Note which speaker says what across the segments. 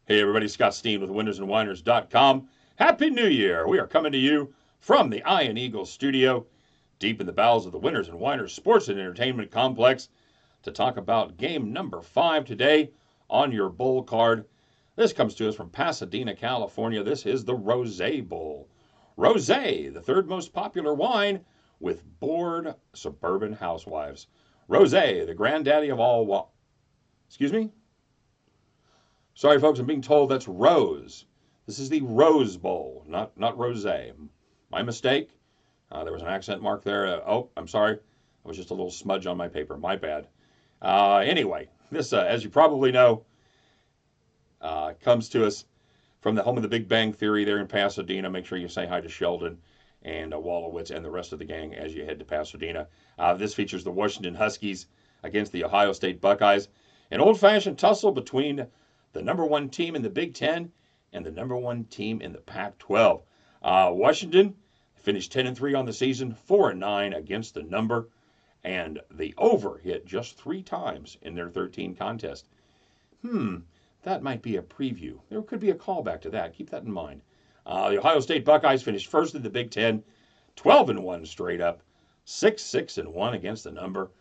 Speaker 1: Hey everybody, Scott Steen with winnersandwhiners.com. Happy New Year! We are coming to you from the Iron Eagle studio, deep in the bowels of the Winners and Whiners Sports and Entertainment Complex, to talk about game number 5 today on your bowl card. This comes to us from Pasadena, California. This is the Rosé Bowl. Rosé, the third most popular wine with bored suburban housewives. Rosé, the granddaddy of all Excuse me? Sorry, folks, I'm being told that's Rose. This is the Rose Bowl, not Rosé. My mistake. There was an accent mark there. I'm sorry. It was just a little smudge on my paper. My bad. Anyway, this, as you probably know, comes to us from the home of the Big Bang Theory there in Pasadena. Make sure you say hi to Sheldon and Wolowitz and the rest of the gang as you head to Pasadena. This features the Washington Huskies against the Ohio State Buckeyes. An old-fashioned tussle between the number one team in the Big Ten and the number one team in the Pac-12. Washington finished 10-3 on the season, 4-9 against the number, and the over hit just 3 times in their 13 contests. That might be a preview. There could be a callback to that. Keep that in mind. The Ohio State Buckeyes finished first in the Big Ten, 12-1 straight up, 6-6-1 against the number,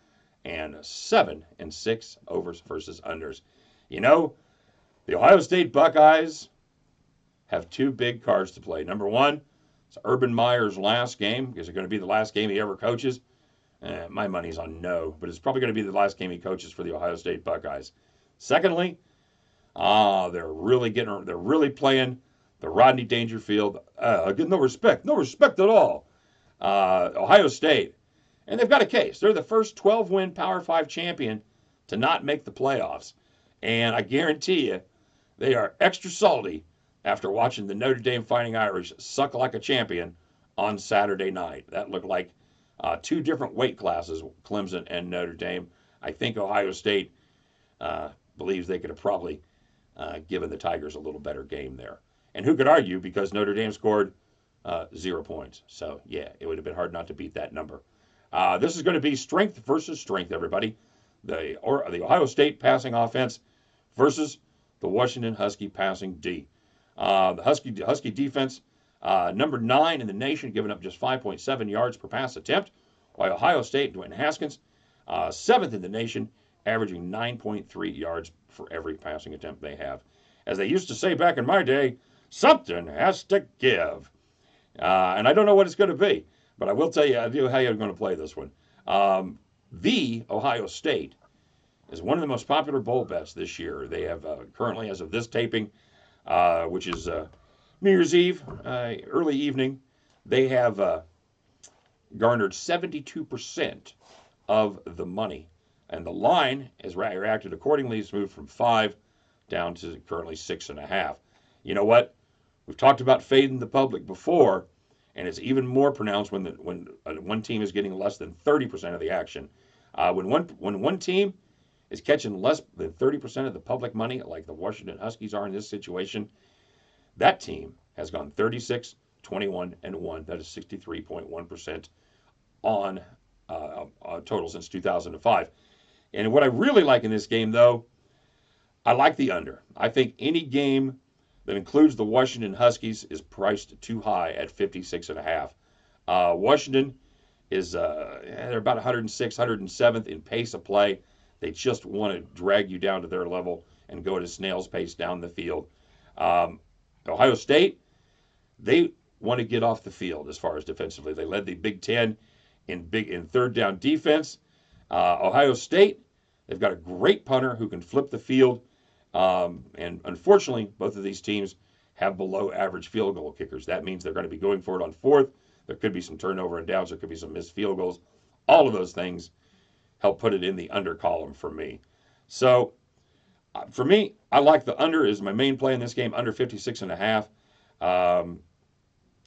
Speaker 1: and 7-6 overs versus unders. You know, the Ohio State Buckeyes have 2 big cards to play. Number one, it's Urban Meyer's last game. Is it going to be the last game he ever coaches? My money's on no, but it's probably going to be the last game he coaches for the Ohio State Buckeyes. Secondly, they're really playing the Rodney Dangerfield. No respect at all. Ohio State, and they've got a case. They're the first 12-win Power 5 champion to not make the playoffs, and I guarantee you, they are extra salty after watching the Notre Dame Fighting Irish suck like a champion on Saturday night. That looked like 2 different weight classes, Clemson and Notre Dame. I think Ohio State believes they could have probably given the Tigers a little better game there. And who could argue, because Notre Dame scored 0 points. So, yeah, it would have been hard not to beat that number. This is going to be strength versus strength, everybody. The Ohio State passing offense versus the Washington Husky passing D. The Husky defense, number 9 in the nation, giving up just 5.7 yards per pass attempt, while Ohio State, Dwayne Haskins, 7th in the nation, averaging 9.3 yards for every passing attempt they have. As they used to say back in my day, something has to give. And I don't know what it's going to be, but I will tell you how you're going to play this one. The Ohio State is one of the most popular bowl bets this year. They have currently, as of this taping, which is New Year's Eve, early evening, they have garnered 72% of the money. And the line has reacted accordingly. It's moved from 5 down to currently 6.5. You know what? We've talked about fading the public before, and it's even more pronounced when one team is getting less than 30% of the action. When one team is catching less than 30% of the public money, like the Washington Huskies are in this situation, that team has gone 36, 21, and 1. That is 63.1% on total since 2005. And what I really like in this game, though, I like the under. I think any game that includes the Washington Huskies is priced too high at 56.5. Washington is they're about 106, 107th in pace of play. They just want to drag you down to their level and go at a snail's pace down the field. Ohio State, they want to get off the field as far as defensively. They led the Big Ten in third down defense. Ohio State, they've got a great punter who can flip the field. And unfortunately, both of these teams have below average field goal kickers. That means they're going to be going for it on 4th. There could be some turnover and downs. There could be some missed field goals. All of those things help put it in the under column for me. So, for me, I like the under is my main play in this game, under 56.5.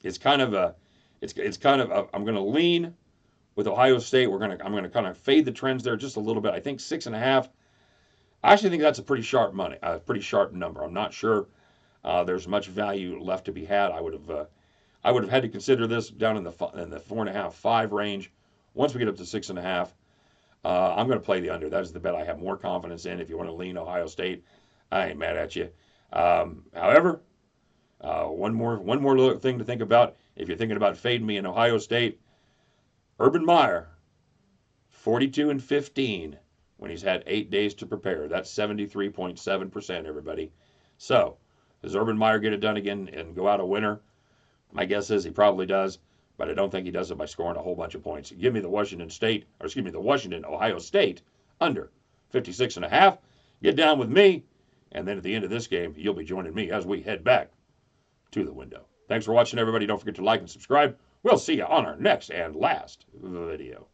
Speaker 1: It's kind of I'm going to lean with Ohio State. I'm going to kind of fade the trends there just a little bit. I think 6.5. I actually think that's a pretty sharp number. I'm not sure there's much value left to be had. I would have had to consider this down in the 4.5, 5 range. Once we get up to 6.5, I'm going to play the under. That is the bet I have more confidence in. If you want to lean Ohio State, I ain't mad at you. However, one more little thing to think about. If you're thinking about fading me in Ohio State, Urban Meyer, 42-15 when he's had 8 days to prepare. That's 73.7%, everybody. So, does Urban Meyer get it done again and go out a winner? My guess is he probably does, but I don't think he does it by scoring a whole bunch of points. Give me the Washington Ohio State under 56.5. Get down with me, and then at the end of this game, you'll be joining me as we head back to the window. Thanks for watching, everybody. Don't forget to like and subscribe. We'll see you on our next and last video.